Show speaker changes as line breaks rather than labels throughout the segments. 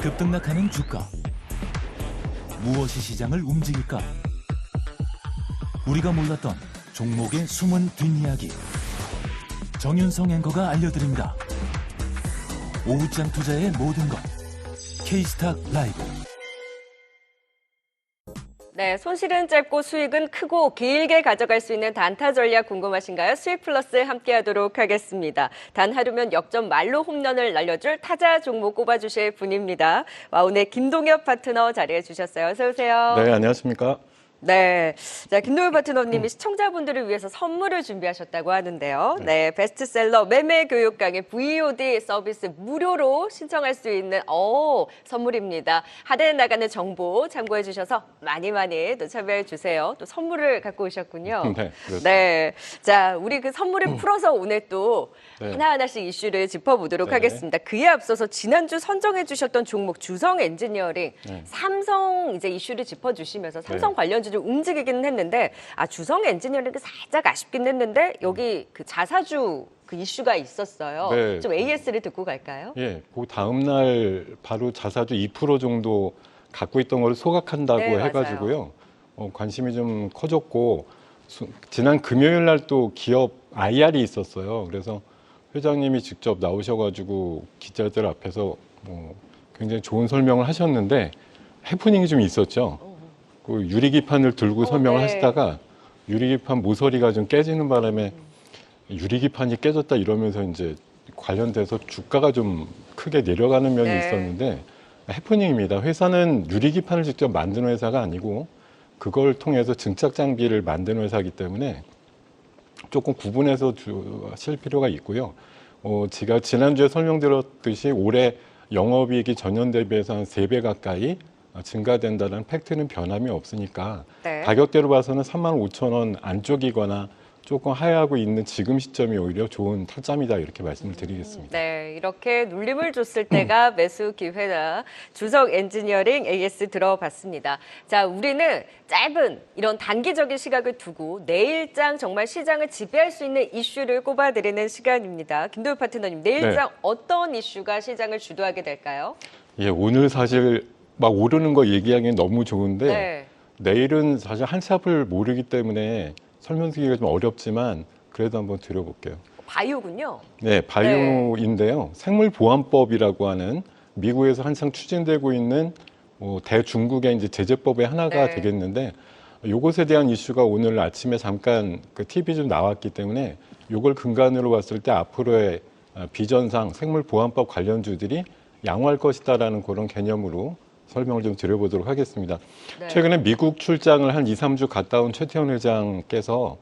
급등락하는 주가. 무엇이 시장을 움직일까? 우리가 몰랐던 종목의 숨은 뒷이야기. 정윤성 앵커가 알려드립니다. 오후장 투자의 모든 것. K스탁 라이브.
네, 손실은 짧고 수익은 크고 길게 가져갈 수 있는 단타 전략 궁금하신가요? 수익 플러스 함께하도록 하겠습니다. 단 하루면 역전 말로 홈런을 날려줄 타자 종목 꼽아주실 분입니다. 오늘 김동엽 파트너 자리해 주셨어요. 어서 오세요.
네, 안녕하십니까.
네, 자 김동엽 파트너님이 시청자분들을 위해서 선물을 준비하셨다고 하는데요. 네, 베스트셀러 매매 교육 강의 VOD 서비스 무료로 신청할 수 있는 선물입니다. 하단에 나가는 정보 참고해 주셔서 많이 또 참여해 주세요. 또 선물을 갖고 오셨군요.
네, 그렇습니다.
네, 자 우리 그 선물을 풀어서 오늘 또
네.
하나하나씩 이슈를 짚어보도록
네.
하겠습니다. 그에 앞서서 지난주 선정해 주셨던 종목 주성 엔지니어링,
네.
삼성 이제 이슈를 짚어주시면서 삼성 관련주 좀 움직이기는 했는데 주성 엔지니어링이 살짝 아쉽긴 했는데 여기 그 자사주 그 이슈가 있었어요.
네.
좀 AS를 듣고 갈까요?
예, 그 다음 날 바로 자사주 2% 정도 갖고 있던 걸 소각한다고
네,
해가지고요. 관심이 좀 커졌고 지난 금요일 날 또 기업 IR이 있었어요. 그래서 회장님이 직접 나오셔가지고 기자들 앞에서 굉장히 좋은 설명을 하셨는데 해프닝이 좀 있었죠. 그 유리기판을 들고 설명을
네.
하시다가 유리기판 모서리가 좀 깨지는 바람에 유리기판이 깨졌다 이러면서 이제 관련돼서 주가가 좀 크게 내려가는 면이
네.
있었는데 해프닝입니다. 회사는 유리기판을 직접 만드는 회사가 아니고 그걸 통해서 증착 장비를 만드는 회사이기 때문에 조금 구분해서 하실 필요가 있고요. 제가 지난주에 설명드렸듯이 올해 영업이익이 전년 대비해서 한 3배 가까이 증가된다는 팩트는 변함이 없으니까
네.
가격대로 봐서는 35,000원 안쪽이거나 조금 하회하고 있는 지금 시점이 오히려 좋은 타점이다 이렇게 말씀을 드리겠습니다.
네, 이렇게 눌림을 줬을 때가 매수 기회다. 주성 엔지니어링 AS 들어봤습니다. 자, 우리는 짧은 이런 단기적인 시각을 두고 내일장 정말 시장을 지배할 수 있는 이슈를 꼽아드리는 시간입니다. 김도엽 파트너님, 내일장 어떤 이슈가 시장을 주도하게 될까요?
예, 오늘 사실 막 오르는 거 얘기하기는 너무 좋은데
네.
내일은 사실 한 치 앞을 모르기 때문에 설명드리기가 좀 어렵지만 그래도 한번 드려볼게요.
바이오군요.
네, 바이오인데요. 생물보안법이라고 하는 미국에서 한창 추진되고 있는 대중국의 이제 제재법의 하나가
네.
되겠는데 이것에 대한 이슈가 오늘 아침에 잠깐 그 TV 좀 나왔기 때문에 이걸 근간으로 봤을 때 앞으로의 비전상 생물보안법 관련주들이 양호할 것이다라는 그런 개념으로 설명을 좀 드려보도록 하겠습니다.
네.
최근에 미국 출장을 한 2, 3주 갔다 온 최태원 회장께서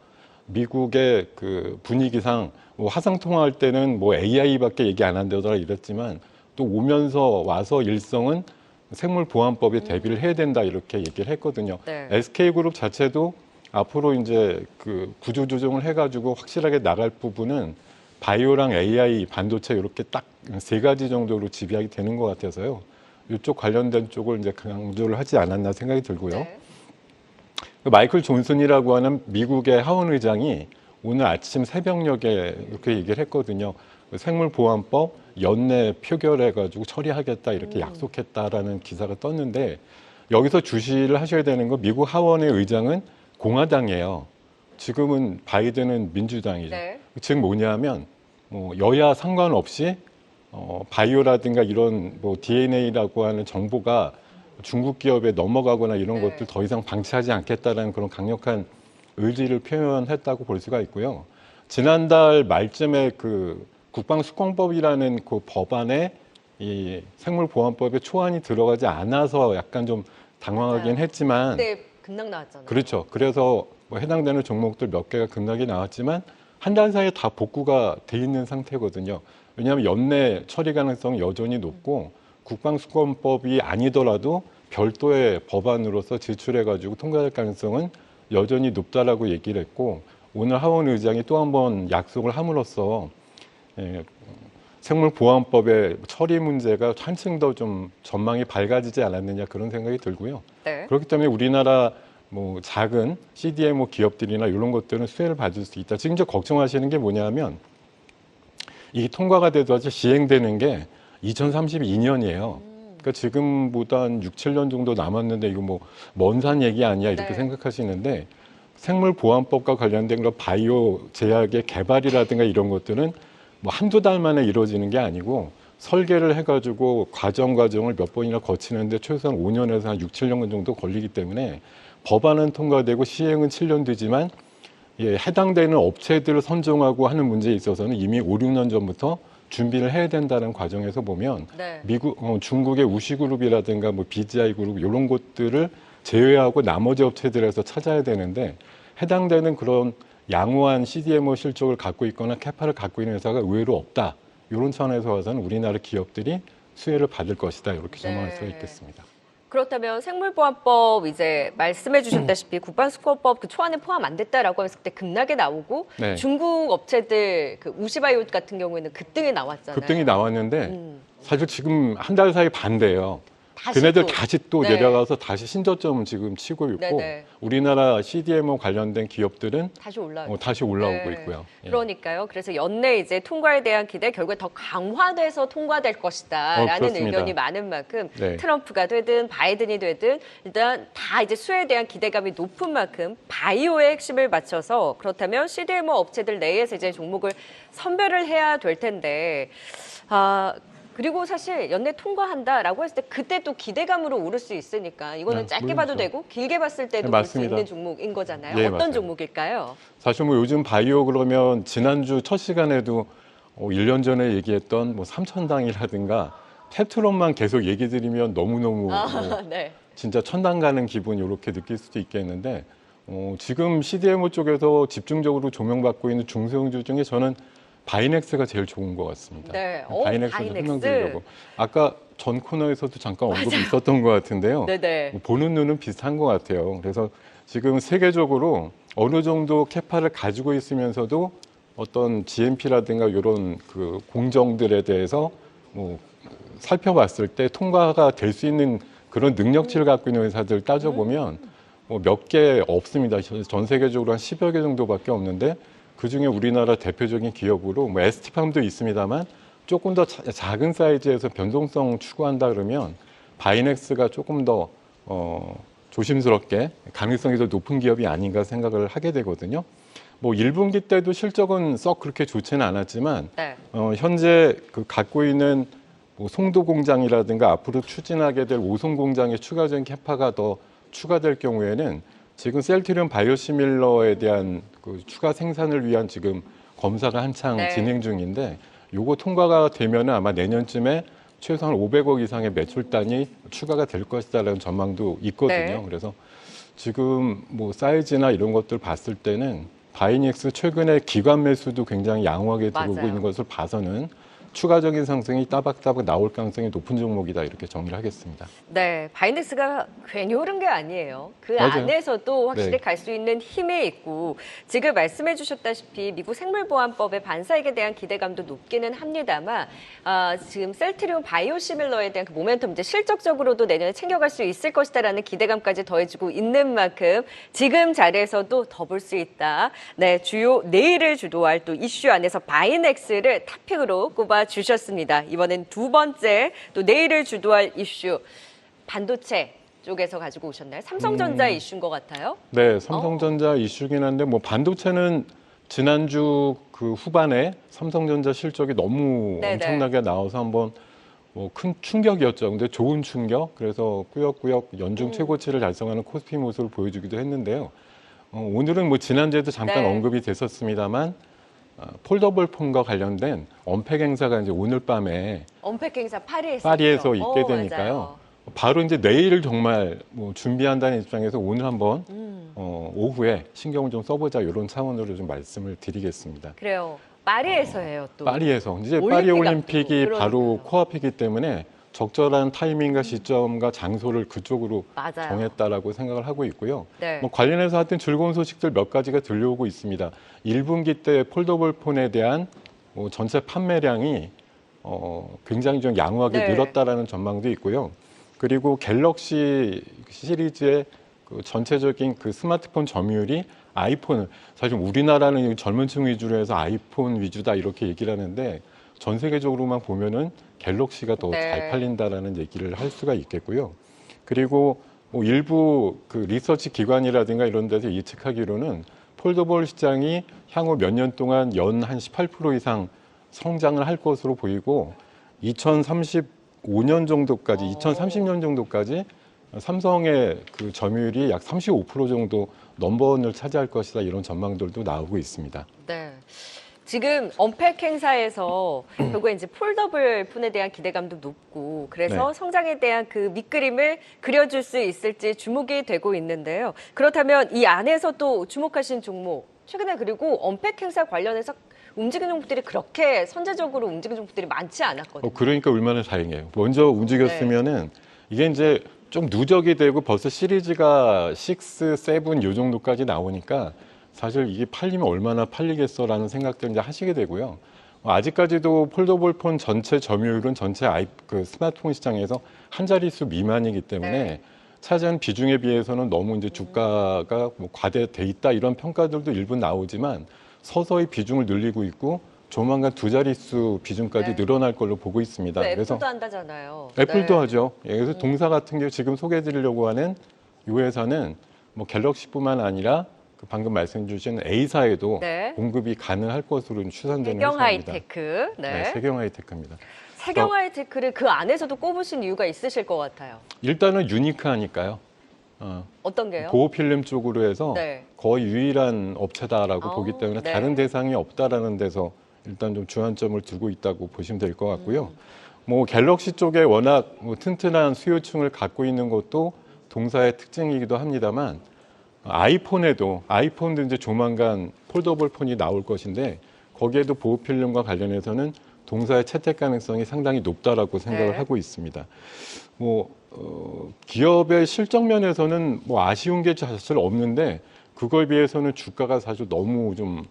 미국의 그 분위기상 화상 통화할 때는 AI밖에 얘기 안 한다더라 이랬지만 또 오면서 와서 일성은 생물보안법에 대비를 해야 된다 이렇게 얘기를 했거든요.
네.
SK그룹 자체도 앞으로 이제 그 구조조정을 해가지고 확실하게 나갈 부분은 바이오랑 AI, 반도체 이렇게 딱 3가지 정도로 지배하게 되는 것 같아서요. 이쪽 관련된 쪽을 이제 강조를 하지 않았나 생각이 들고요.
네.
마이클 존슨이라고 하는 미국의 하원 의장이 오늘 아침 새벽녘에 이렇게 얘기를 했거든요. 생물보안법 연내 표결해가지고 처리하겠다 이렇게 약속했다라는 기사가 떴는데 여기서 주시를 하셔야 되는 건 미국 하원의 의장은 공화당이에요. 지금은 바이든은 민주당이죠.
네.
즉 뭐냐면 여야 상관없이 바이오라든가 이런 DNA라고 하는 정보가 중국 기업에 넘어가거나 이런
네.
것들 더 이상 방치하지 않겠다라는 그런 강력한 의지를 표현했다고 볼 수가 있고요. 지난달 말쯤에 그 국방수권법이라는 그 법안에 이 생물보안법에 초안이 들어가지 않아서 약간 좀 당황하긴
맞아요.
했지만
네, 급락 나왔잖아요.
그렇죠. 그래서 해당되는 종목들 몇 개가 급락이 나왔지만 한 달 사이에 다 복구가 돼 있는 상태거든요. 왜냐하면 연내 처리 가능성이 여전히 높고 국방수권법이 아니더라도 별도의 법안으로서 제출해가지고 통과될 가능성은 여전히 높다라고 얘기를 했고 오늘 하원 의장이 또 한 번 약속을 함으로써 생물보안법의 처리 문제가 한층 더 좀 전망이 밝아지지 않았느냐 그런 생각이 들고요.
네.
그렇기 때문에 우리나라 작은 CDMO 기업들이나 이런 것들은 수혜를 받을 수 있다. 지금 이제 걱정하시는 게 뭐냐면 이 통과가 돼도 아직 시행되는 게 2032년이에요. 그러니까 지금보다 한 6, 7년 정도 남았는데 이거 뭐 먼 산 얘기 아니야 이렇게
네.
생각하시는데 생물보안법과 관련된 그런 바이오 제약의 개발이라든가 이런 것들은 뭐 한두 달 만에 이루어지는 게 아니고 설계를 해가지고 과정을 몇 번이나 거치는데 최소한 5년에서 한 6, 7년 정도 걸리기 때문에 법안은 통과되고 시행은 7년 되지만 예, 해당되는 업체들을 선정하고 하는 문제에 있어서는 이미 5, 6년 전부터 준비를 해야 된다는 과정에서 보면
네.
중국의 우시그룹이라든가 뭐 BGI 그룹 이런 곳들을 제외하고 나머지 업체들에서 찾아야 되는데 해당되는 그런 양호한 CDMO 실적을 갖고 있거나 캐파를 갖고 있는 회사가 의외로 없다. 이런 차원에서 봐서는 우리나라 기업들이 수혜를 받을 것이다. 이렇게 전망할 수가 있겠습니다.
그렇다면 생물보안법 이제 말씀해 주셨다시피 국방수권법 그 초안에 포함 안 됐다라고 하면서 그때 급락에 나오고
네.
중국 업체들 그 우시바이오 같은 경우에는 급등에 나왔잖아요.
급등이 나왔는데 사실 지금 한 달 사이 반대예요.
다시
그네들
또.
다시 또
네.
내려가서 다시 신저점을 지금 치고 있고
네네.
우리나라 CDMO 관련된 기업들은
다시 올라오고.
다시 올라오고
네.
있고요. 예.
그러니까요. 그래서 연내 이제 통과에 대한 기대 결국에 더 강화돼서 통과될 것이다라는
그렇습니다.
의견이 많은 만큼
네.
트럼프가 되든 바이든이 되든 일단 다 이제 수혜에 대한 기대감이 높은 만큼 바이오의 핵심을 맞춰서 그렇다면 CDMO 업체들 내에서 이제 종목을 선별을 해야 될 텐데 그리고 사실 연내 통과한다라고 했을 때 그때 또 기대감으로 오를 수 있으니까 이거는
네,
짧게 봐도
물론이죠.
되고 길게 봤을 때도
네,
볼 수
맞습니다.
있는 종목인 거잖아요.
네,
어떤
맞아요.
종목일까요?
사실 뭐 요즘 바이오 그러면 지난주 첫 시간에도 1년 전에 얘기했던 뭐 3천당이라든가 펩트론만 계속 얘기 드리면 너무너무
네.
진짜 천당 가는 기분 이렇게 느낄 수도 있겠는데 지금 CDMO 쪽에서 집중적으로 조명받고 있는 중소형주 중에 저는 바이넥스가 제일 좋은 것 같습니다.
네.
바이넥스 좀
바이넥스.
설명드리려고. 아까 전 코너에서도 잠깐 언급이 있었던 것 같은데요.
네네.
뭐 보는 눈은 비슷한 것 같아요. 그래서 지금 세계적으로 어느 정도 캐파를 가지고 있으면서도 어떤 GMP라든가 이런 그 공정들에 대해서 뭐 살펴봤을 때 통과가 될 수 있는 그런 능력치를 갖고 있는 회사들 따져보면 뭐 몇 개 없습니다. 전 세계적으로 한 10여 개 정도밖에 없는데 그중에 우리나라 대표적인 기업으로 뭐 ST팜도 있습니다만 조금 더 작은 사이즈에서 변동성 추구한다 그러면 바이넥스가 조금 더 조심스럽게 가능성이 더 높은 기업이 아닌가 생각을 하게 되거든요. 뭐 1분기 때도 실적은 썩 그렇게 좋지는 않았지만
네.
현재 그 갖고 있는 뭐 송도 공장이라든가 앞으로 추진하게 될 오송 공장의 추가적인 캐파가 더 추가될 경우에는 지금 셀트리온 바이오시밀러에 대한 그 추가 생산을 위한 지금 검사가 한창
네.
진행 중인데 요거 통과가 되면은 아마 내년쯤에 최소한 500억 이상의 매출단이 추가가 될 것이다라는 전망도 있거든요.
네.
그래서 지금 뭐 사이즈나 이런 것들 봤을 때는 바이닉스 최근에 기관 매수도 굉장히 양호하게 들어오고
맞아요.
있는 것을 봐서는 추가적인 상승이 따박따박 나올 가능성이 높은 종목이다 이렇게 정리를 하겠습니다.
네, 바이넥스가 괜히 오른 게 아니에요. 그
맞아요.
안에서도 확실히
네.
갈 수 있는 힘이 있고 지금 말씀해 주셨다시피 미국 생물보안법의 반사익에 대한 기대감도 높기는 합니다만 지금 셀트리온 바이오시밀러에 대한 그 모멘텀 이제 실적적으로도 내년에 챙겨갈 수 있을 것이다라는 기대감까지 더해지고 있는 만큼 지금 자리에서도 더 볼 수 있다. 네, 주요 내일을 주도할 또 이슈 안에서 바이넥스를 탑픽으로 꼽아 주셨습니다. 이번엔 두 번째 또 내일을 주도할 이슈 반도체 쪽에서 가지고 오셨나요? 삼성전자 이슈인 것 같아요.
네, 삼성전자 이슈긴 한데 뭐 반도체는 지난주 그 후반에 삼성전자 실적이 너무
네네.
엄청나게 나와서 한번 뭐 큰 충격이었죠. 근데 좋은 충격. 그래서 꾸역꾸역 연중 최고치를 달성하는 코스피 모습을 보여주기도 했는데요. 오늘은 뭐 지난주에도 잠깐
네.
언급이 됐었습니다만 폴더블 폰과 관련된 언팩 행사가 이제 오늘 밤에
언팩 행사 파리에서
파리에서
있죠.
있게 되니까요.
맞아요.
바로 이제 내일 정말 뭐 준비한다는 입장에서 오늘 한번 오후에 신경을 좀 써보자 이런 차원으로 좀 말씀을 드리겠습니다.
그래요. 파리에서 해요 또.
파리에서 이제
올림픽
파리
앞두고.
올림픽이 바로
그러니까요.
코앞이기 때문에 적절한 타이밍과 시점과 장소를 그쪽으로
맞아요.
정했다라고 생각을 하고 있고요.
네.
뭐 관련해서 하여튼 즐거운 소식들 몇 가지가 들려오고 있습니다. 1분기 때 폴더블 폰에 대한 뭐 전체 판매량이 굉장히 좀 양호하게
네.
늘었다라는 전망도 있고요. 그리고 갤럭시 시리즈의 그 전체적인 그 스마트폰 점유율이 아이폰을 사실 우리나라는 젊은 층 위주로 해서 아이폰 위주다 이렇게 얘기를 하는데 전 세계적으로만 보면은 갤럭시가 더
네.
잘 팔린다라는 얘기를 할 수가 있겠고요. 그리고 뭐 일부 그 리서치 기관이라든가 이런 데서 예측하기로는 폴더블 시장이 향후 몇 년 동안 연 한 18% 이상 성장을 할 것으로 보이고 2035년 정도까지, 2030년 정도까지 삼성의 그 점유율이 약 35% 정도 넘버원을 차지할 것이다 이런 전망들도 나오고 있습니다.
네. 지금 언팩 행사에서 결국에 이제 폴더블 폰에 대한 기대감도 높고 그래서
네.
성장에 대한 그 밑그림을 그려줄 수 있을지 주목이 되고 있는데요. 그렇다면 이 안에서 또 주목하신 종목 최근에 그리고 언팩 행사 관련해서 움직이는 종목들이 그렇게 선제적으로 움직이는 종목들이 많지 않았거든요.
그러니까 얼마나 다행이에요. 먼저 움직였으면은 이게 이제 좀 누적이 되고 벌써 시리즈가 6, 7 요 정도까지 나오니까 사실 이게 팔리면 얼마나 팔리겠어라는 생각들 이제 하시게 되고요. 아직까지도 폴더블 폰 전체 점유율은 전체 그 스마트폰 시장에서 한 자릿수 미만이기 때문에
네.
차지한 비중에 비해서는 너무 이제 주가가 뭐 과대돼 있다 이런 평가들도 일부 나오지만 서서히 비중을 늘리고 있고 조만간 두 자릿수 비중까지
네.
늘어날 걸로 보고 있습니다.
애플도 한다잖아요.
애플도
네.
하죠. 예, 그래서 동사 같은 경우 지금 소개해드리려고 하는 이 회사는 뭐 갤럭시뿐만 아니라 그 방금 말씀 주신 A사에도
네.
공급이 가능할 것으로 추산되는
세경
회사입니다.
하이테크. 네.
세경 하이테크입니다.
세경 하이테크를 그 안에서도 꼽으신 이유가 있으실 것 같아요.
일단은 유니크하니까요.
어떤 게요?
보호 필름 쪽으로 해서
네.
거의 유일한 업체다라고 보기 때문에
네.
다른 대상이 없다라는 데서 일단 좀 주안점을 두고 있다고 보시면 될 것 같고요. 뭐 갤럭시 쪽에 워낙 뭐 튼튼한 수요층을 갖고 있는 것도 동사의 특징이기도 합니다만 아이폰도 이제 조만간 폴더블 폰이 나올 것인데 거기에도 보호 필름과 관련해서는 동사의 채택 가능성이 상당히 높다라고 생각을
네.
하고 있습니다. 기업의 실적 면에서는 뭐 아쉬운 게 사실 없는데 그거에 비해서는 주가가 사실 너무 좀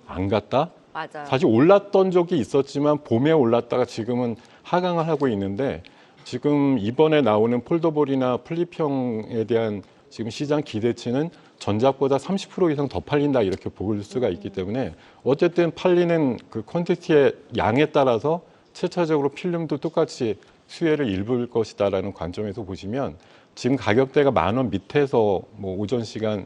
안 갔다.
맞아요.
사실 올랐던 적이 있었지만 봄에 올랐다가 지금은 하강을 하고 있는데 지금 이번에 나오는 폴더블이나 플립형에 대한 지금 시장 기대치는 전작보다 30% 이상 더 팔린다 이렇게 볼 수가 있기 때문에 어쨌든 팔리는 그 퀀티티의 양에 따라서 차차적으로 필름도 똑같이 수혜를 입을 것이다라는 관점에서 보시면 지금 가격대가 10,000원 밑에서 뭐 오전 시간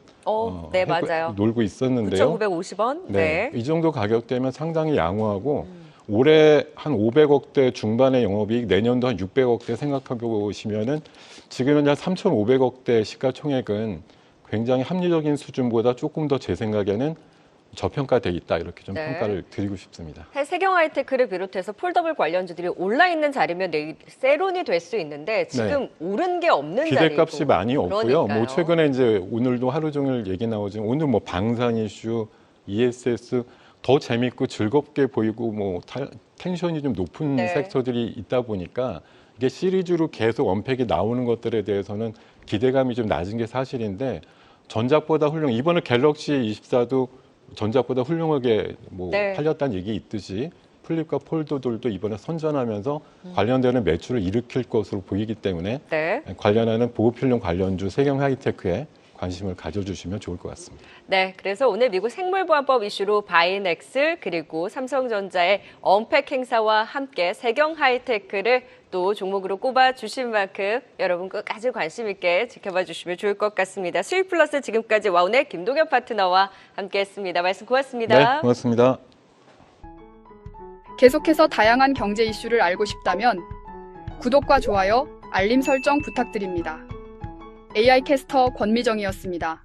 네, 맞아요.
놀고 있었는데요.
9,950원.
네.
네.
이 정도 가격대면 상당히 양호하고 올해 한 500억대 중반의 영업이익, 내년도 한 600억대 생각하고 보시면은 지금 현재 한 3,500억대 시가총액은 굉장히 합리적인 수준보다 조금 더 제 생각에는 저평가돼 있다 이렇게 좀
네.
평가를 드리고 싶습니다.
세경 하이테크를 비롯해서 폴더블 관련주들이 올라 있는 자리면 내일 세론이 될 수 있는데 지금 오른 게 없는 자리고.
기대값이 많이 없고요.
그러니까요.
뭐 최근에 이제 오늘도 하루 종일 얘기 나오지만 오늘 뭐 방산 이슈, ESS 더 재밌고 즐겁게 보이고 뭐 텐션이 좀 높은
네.
섹터들이 있다 보니까 이게 시리즈로 계속 언팩이 나오는 것들에 대해서는 기대감이 좀 낮은 게 사실인데 전작보다 이번에 갤럭시 24도 전작보다 훌륭하게 뭐
네.
팔렸다는 얘기 있듯이 플립과 폴더들도 이번에 선전하면서 관련되는 매출을 일으킬 것으로 보이기 때문에
네.
관련하는 보호필름 관련주 세경 하이테크에 관심을 가져주시면 좋을 것 같습니다.
네, 그래서 오늘 미국 생물보안법 이슈로 바이넥스 그리고 삼성전자의 언팩 행사와 함께 세경 하이테크를 또 종목으로 꼽아주신 만큼 여러분 끝까지 관심 있게 지켜봐 주시면 좋을 것 같습니다. 수익 플러스 지금까지 와운의 김동현 파트너와 함께했습니다. 말씀 고맙습니다.
네, 고맙습니다.
계속해서 다양한 경제 이슈를 알고 싶다면 구독과 좋아요, 알림 설정 부탁드립니다. AI 캐스터 권미정이었습니다.